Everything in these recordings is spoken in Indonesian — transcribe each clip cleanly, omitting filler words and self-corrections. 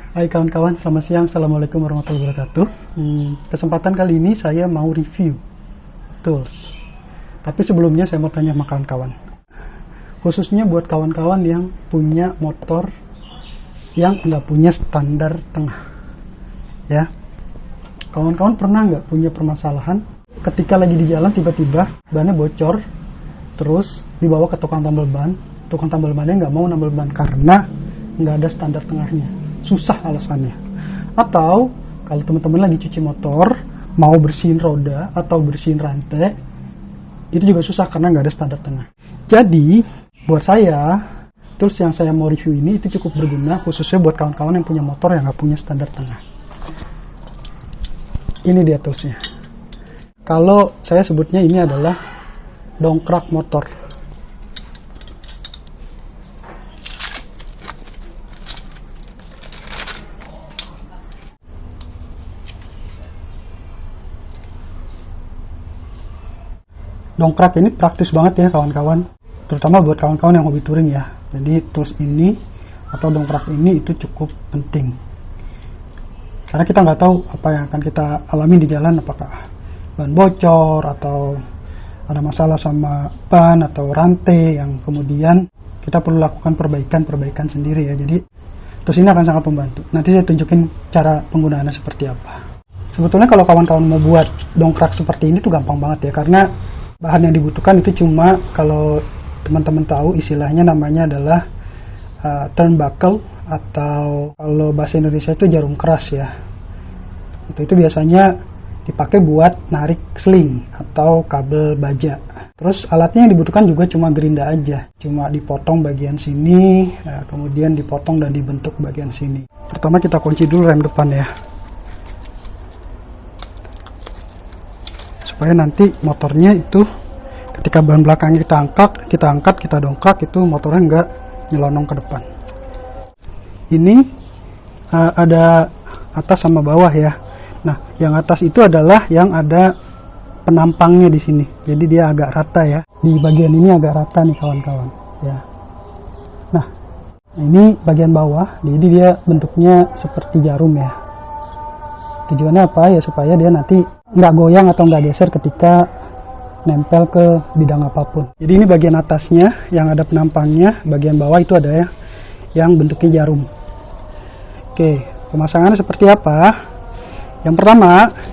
Hai kawan-kawan, selamat siang. Assalamualaikum warahmatullahi wabarakatuh. Kesempatan kali ini saya mau review tools. Tapi sebelumnya saya mau tanya sama kawan-kawan, khususnya buat kawan-kawan yang punya motor yang nggak punya standar tengah. Ya, kawan-kawan pernah nggak punya permasalahan ketika lagi di jalan tiba-tiba bannya bocor, terus dibawa ke tukang tambal ban bannya nggak mau nambal ban karena nggak ada standar tengahnya. Susah alasannya. Atau kalau teman-teman lagi cuci motor, mau bersihin roda atau bersihin rantai, itu juga susah karena nggak ada standar tengah. Jadi buat saya, tools yang saya mau review ini itu cukup berguna, khususnya buat kawan-kawan yang punya motor yang nggak punya standar tengah. Ini dia toolsnya. Kalau saya sebutnya ini adalah dongkrak motor. Dongkrak ini praktis banget ya kawan-kawan, terutama buat kawan-kawan yang hobi touring ya. Jadi tools ini atau dongkrak ini itu cukup penting, karena kita nggak tahu apa yang akan kita alami di jalan, apakah ban bocor atau ada masalah sama ban atau rantai yang kemudian kita perlu lakukan perbaikan sendiri ya. Jadi tools ini akan sangat membantu. Nanti saya tunjukin cara penggunaannya seperti apa. Sebetulnya kalau kawan-kawan mau buat dongkrak seperti ini tuh gampang banget ya, karena bahan yang dibutuhkan itu cuma, kalau teman-teman tahu istilahnya namanya adalah turnbuckle, atau kalau bahasa Indonesia itu jarum keras ya. Itu biasanya dipakai buat narik sling atau kabel baja. Terus alatnya yang dibutuhkan juga cuma gerinda aja, cuma dipotong bagian sini, kemudian dipotong dan dibentuk bagian sini. Pertama kita kunci dulu rem depan ya, supaya nanti motornya itu ketika ban belakangnya kita dongkrak itu motornya nggak nyelonong ke depan. Ini ada atas sama bawah ya. Nah, yang atas itu adalah yang ada penampangnya di sini. Jadi dia agak rata ya. Di bagian ini agak rata nih kawan-kawan ya. Nah, ini bagian bawah. Jadi dia bentuknya seperti jarum ya. Tujuannya apa ya? Supaya dia nanti nggak goyang atau nggak geser ketika nempel ke bidang apapun. Jadi ini bagian atasnya yang ada penampangnya, bagian bawah itu ada yang bentuknya jarum. Oke, pemasangannya seperti apa? Yang pertama,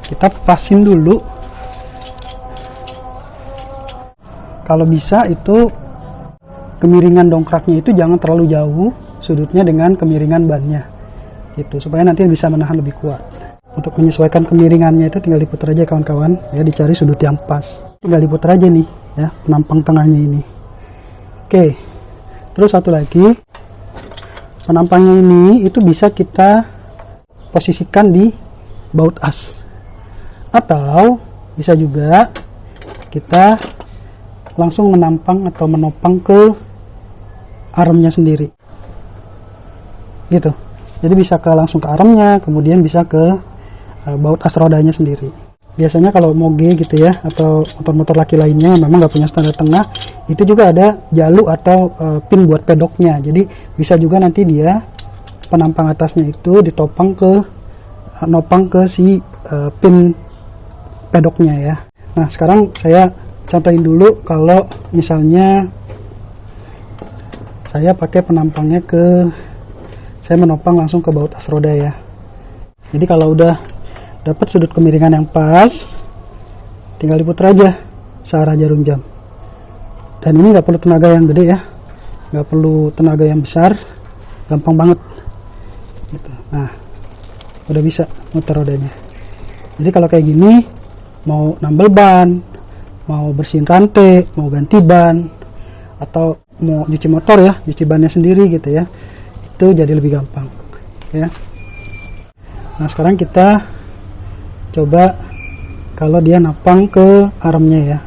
kita pasin dulu. Kalau bisa itu kemiringan dongkraknya itu jangan terlalu jauh sudutnya dengan kemiringan bannya. Gitu, supaya nanti bisa menahan lebih kuat. Untuk menyesuaikan kemiringannya itu tinggal diputar aja kawan-kawan ya, dicari sudut yang pas. Tinggal diputar aja nih ya, penampang tengahnya ini. Oke. Terus satu lagi, penampangnya ini itu bisa kita posisikan di baut as. Atau bisa juga kita langsung menampang atau menopang ke armnya sendiri. Gitu. Jadi bisa langsung ke armnya, kemudian bisa ke baut as rodanya sendiri. Biasanya kalau moge gitu ya, atau motor-motor laki lainnya memang nggak punya standar tengah, itu juga ada jalur atau pin buat pedoknya. Jadi bisa juga nanti dia penampang atasnya itu nopang ke si pin pedoknya ya. Nah sekarang saya contohin dulu kalau misalnya saya pakai penampangnya saya menopang langsung ke baut as roda ya. Jadi kalau udah dapat sudut kemiringan yang pas, tinggal diputar aja searah jarum jam. Dan ini nggak perlu tenaga yang gede ya, nggak perlu tenaga yang besar, gampang banget. Gitu. Nah, udah bisa muter rodanya. Jadi kalau kayak gini, mau nambel ban, mau bersihin rantai, mau ganti ban, atau mau cuci motor ya, cuci bannya sendiri gitu ya, itu jadi lebih gampang ya. Nah sekarang kita coba kalau dia napang ke armnya ya.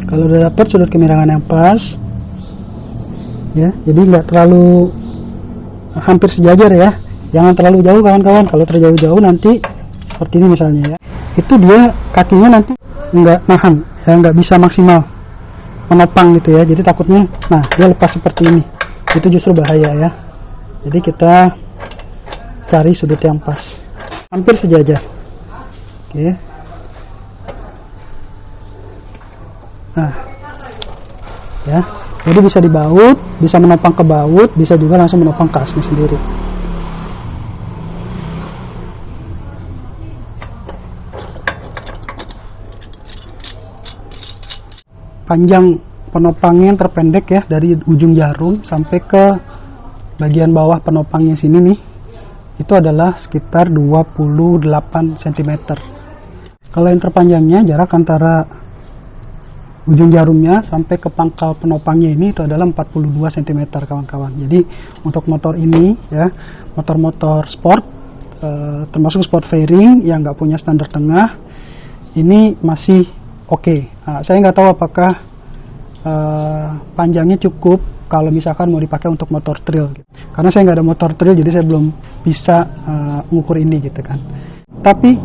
Kalau udah dapat sudut kemiringan yang pas ya, jadi nggak terlalu hampir sejajar ya, Jangan terlalu jauh kawan-kawan. Kalau terlalu jauh nanti seperti ini misalnya ya, itu dia kakinya nanti nggak nahan ya, nggak bisa maksimal menopang gitu ya. Jadi takutnya nah dia lepas seperti ini, itu justru bahaya ya. Jadi kita cari sudut yang pas, hampir sejajar. Oke. Nah ya, jadi bisa dibaut, bisa menopang ke baut, bisa juga langsung menopang ke asnya sendiri. Panjang penopangnya yang terpendek ya, dari ujung jarum sampai ke bagian bawah penopangnya sini nih, itu adalah sekitar 28 cm. Kalau yang terpanjangnya, jarak antara ujung jarumnya sampai ke pangkal penopangnya ini itu adalah 42 cm kawan-kawan. Jadi untuk motor ini ya, motor-motor sport termasuk sport fairing yang nggak punya standar tengah, ini masih oke. Nah, saya nggak tahu apakah panjangnya cukup kalau misalkan mau dipakai untuk motor trail, karena saya nggak ada motor trail, jadi saya belum bisa mengukur ini gitu kan. Tapi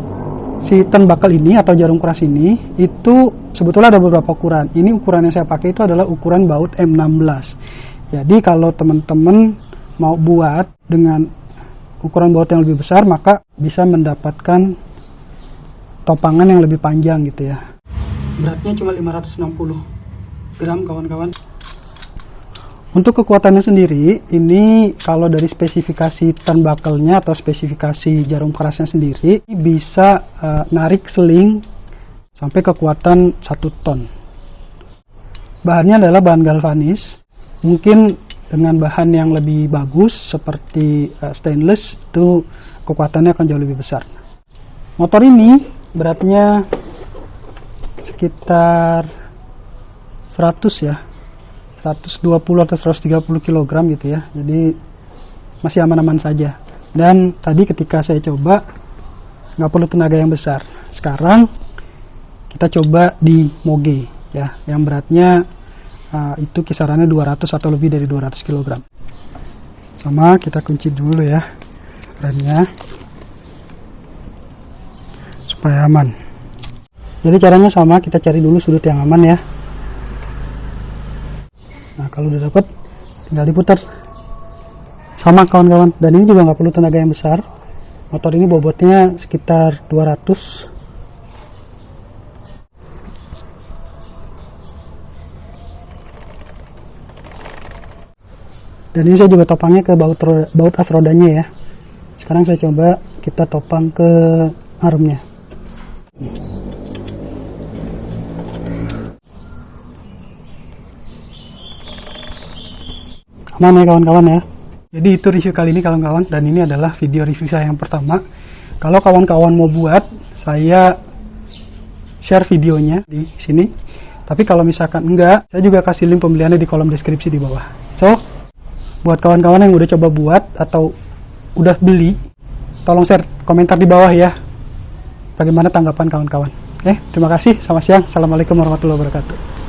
si turnbuckle ini atau jarum keras ini itu sebetulnya ada beberapa ukuran. Ini ukuran yang saya pakai itu adalah ukuran baut M16. Jadi kalau teman-teman mau buat dengan ukuran baut yang lebih besar, maka bisa mendapatkan topangan yang lebih panjang gitu ya. Beratnya cuma 560 gram kawan-kawan. Untuk kekuatannya sendiri, ini kalau dari spesifikasi turnbuckle-nya atau spesifikasi jarum kerasnya sendiri, bisa narik seling sampai kekuatan 1 ton. Bahannya adalah bahan galvanis. Mungkin dengan bahan yang lebih bagus seperti stainless, itu kekuatannya akan jauh lebih besar. Motor ini beratnya sekitar 100 ya, 120 atau 130 kg gitu ya. Jadi masih aman-aman saja. Dan tadi ketika saya coba nggak perlu tenaga yang besar. Sekarang kita coba di moge ya, yang beratnya itu kisarannya 200 atau lebih dari 200 kg. Sama kita kunci dulu ya remnya supaya aman. Jadi caranya sama, kita cari dulu sudut yang aman ya. Nah kalau udah dapet, tinggal diputar. Sama kawan-kawan, dan ini juga nggak perlu tenaga yang besar. Motor ini bobotnya sekitar 200. Dan ini saya juga topangnya ke baut as rodanya ya. Sekarang saya coba kita topang ke armnya. Aman ya kawan-kawan ya. Jadi itu review kali ini kawan-kawan, dan ini adalah video review saya yang pertama. Kalau kawan-kawan mau buat, saya share videonya di sini. Tapi kalau misalkan enggak, saya juga kasih link pembeliannya di kolom deskripsi di bawah. So, buat kawan-kawan yang udah coba buat atau udah beli, tolong share komentar di bawah ya. Bagaimana tanggapan kawan-kawan? Terima kasih. Selamat siang. Assalamualaikum warahmatullahi wabarakatuh.